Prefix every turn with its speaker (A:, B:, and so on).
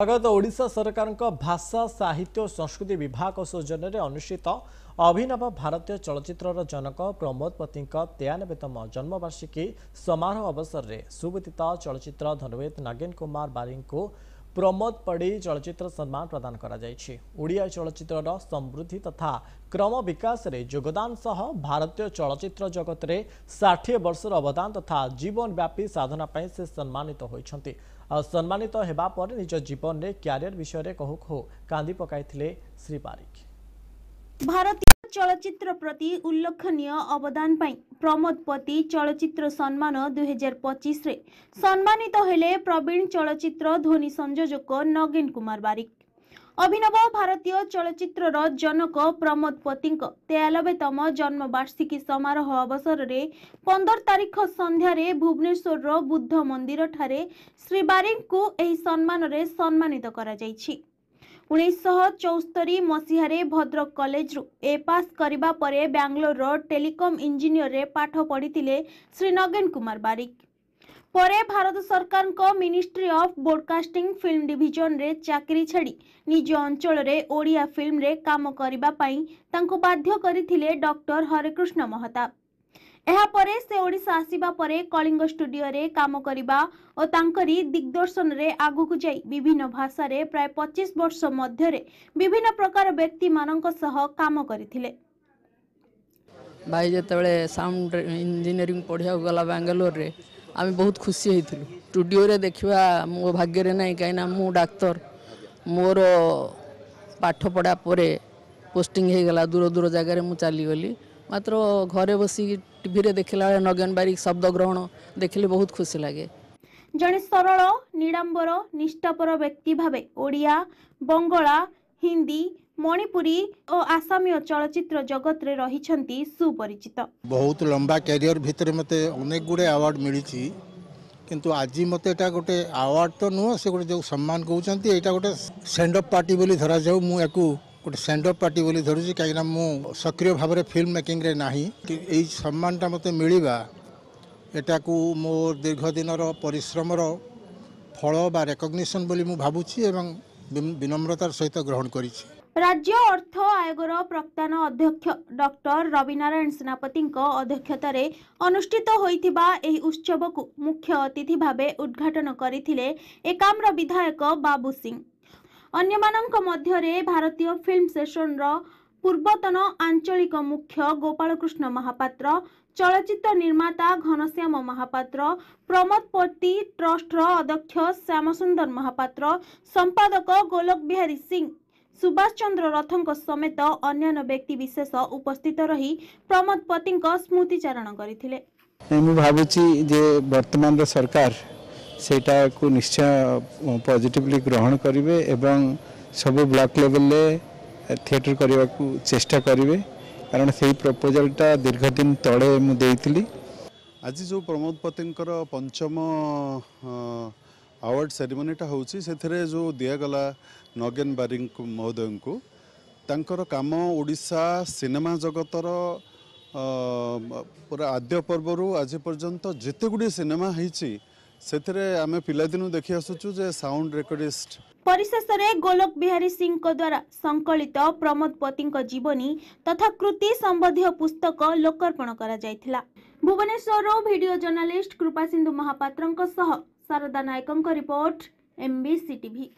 A: स्वागत ओडिशा सरकार भाषा साहित्य और संस्कृति विभाग सौजन्य अनुष्ठित अभिनव भारतीय चलचित्र जनक प्रमोद पति 93तम जन्मवार्षिकी समारोह अवसर में सुविदित चलचित्र धनुवेद नागेन कुमार बारिक को प्रमोद पड़ी चलचित्र सम्मान प्रदान करा चलचित्र समृद्धि तथा क्रम विकास रे योगदान सह भारतीय चलचित्र जगत रे 60 वर्षर अवदान तथा जीवनव्यापी साधना पाई से सम्मानित होइछन्ति। सम्मानित हेबा पर निज जीवन में क्यारियर विषय कहू कहू कांदी पकाइथिले श्री बारिक।
B: भारतीय चलचित्र प्रति उल्लेखनीय अवदान पाई प्रमोद पति चलचित्र सम्मान 2025 रे सम्मानित हेले प्रवीण चलचित्र ध्वनि संयोजक नगेन कुमार बारिक। अभिनव भारतीय चलचित्र जनक प्रमोद पति 93तम जन्मवार्षिकी समारोह अवसर में 15 तारीख संध्यारे भुवनेश्वर बुद्ध मंदिर ठारे श्री बारिक को एही सम्मान रे सम्मानित करा जायछि। 1974 मसीहारे भद्रक कॉलेज रु ए पास करिबा परे बेंगलोर टेलीकॉम इंजीनियर रे पाठ पढ़िथिले श्री नगेन कुमार बारिक। परे भारत सरकार को ministry of broadcasting film division रे चाकरी छाड़ी निज अंचल रे ओडिया फिल्म रे काम करिबा पई तांको बाध्य करिथिले डॉक्टर हरेकृष्ण महताब। एहा परे से ओडिशा आसीबा परे कलिंग स्टूडियो रे काम करिबा और तांकरी दिग्दर्शन रे आगु को जाई विभिन्न भाषा रे प्राय 25 वर्ष मध्य रे विभिन्न प्रकार व्यक्ति मानक सह काम करिथिले।
C: भाई जेतबेले साउंड इंजीनियरिंग पढ़िया गला बेंगलोर रे आम बहुत खुशी होइथिलु। स्टूडियो रे देखिबा मो भाग्य रे नै काइना मु डाक्टर मोर पाठ पढ़ा परे पोस्टिंग हे गला दूर दूर जगह रे मु चली गली मात्र घरे बसी टीवी रे देखला नगेन बारिक शब्द ग्रहण देखले बहुत खुशी लागे।
B: जने सरल निडांबर निष्ठापर व्यक्ति भावे ओडिया बंगला हिंदी मणिपुरी और आसामीय चलचित्र जगत रे रहिछंती सुपरिचित।
D: बहुत लंबा कैरियर भितर मते अनेक गुडे अवार्ड मिली किंतु आज मते एटा गोटे अवार्ड तो नुह से गोटे जो सम्मान कहउचंती एटा गोटे सेंड अप पार्टी बोली धरा जाऊ मु याकू गोटे सेंड अप पार्टी बोली धरुची कहीं मु सक्रिय भाव में फिल्म मेकिंग रे नाही कि सम्मानटा मते मिलिबा एटा को मो दीर्घ दिन परिश्रम फल बा रेकग्निशन बोली मु भाबुची एवं विनम्रतार सहित ग्रहण करिछि।
B: राज्य अर्थ आयोगर प्रक्तान अध्यक्ष डॉक्टर रविनारायण सेनापति अध्यक्षतार अनुष्ठित होइथिबा एही उत्सव को मुख्य अतिथि भावे उद्घाटन करथिले एकाम्र विधायक बाबू सिंह। अन्यमानंक मध्यरे भारतीय फिल्म सेशन पूर्वतन आंचलिक मुख्य गोपालकृष्ण महापात्र चलचित्र निर्माता घनश्याम महापात्र प्रमोद पति ट्रस्ट अध्यक्ष श्यामसुंदर महापात्र संपादक गोलोक बिहारी सिंह सुभाष चंद्र रथों समेत अन्य व्यक्ति विशेष उपस्थित रही प्रमोद पति स्मृतिचारण करथिले।
E: मु भाबुची जे वर्तमान सरकार सेटा को निश्चय पॉजिटिवली ग्रहण करिवे एवं सब ब्लॉक लेवल ले थिएटर करने को चेष्टा करिवे कारण से प्रपोजलटा दीर्घ दिन तले मु देइतिली।
F: आज जो प्रमोद पतिंकर पंचम अवार्ड सेरेमनीटा होची सेथरे जो दिया गला नगेन बारिक महोदय को तांकर काम ओडिशा सिनेमा जगतर पूरा आद्य पर्वरु आज पर्यंत जेते गुडी सिनेमा हिची सेथरे आमे पिलादिनु देखि आसुचु जे साउंड रेकॉर्डिस्ट।
B: परिशेष रे गोलोक बिहारी सिंह को द्वारा संकलित प्रमोद पति जीवनी तथा कृति संबंधी पुस्तक लोकार्पण करा जायथिला। भुवनेश्वर वीडियो जर्नलिस्ट कृपा सिंधु महापात्रंक सह शारदा नायकंक रिपोर्ट MBC TV।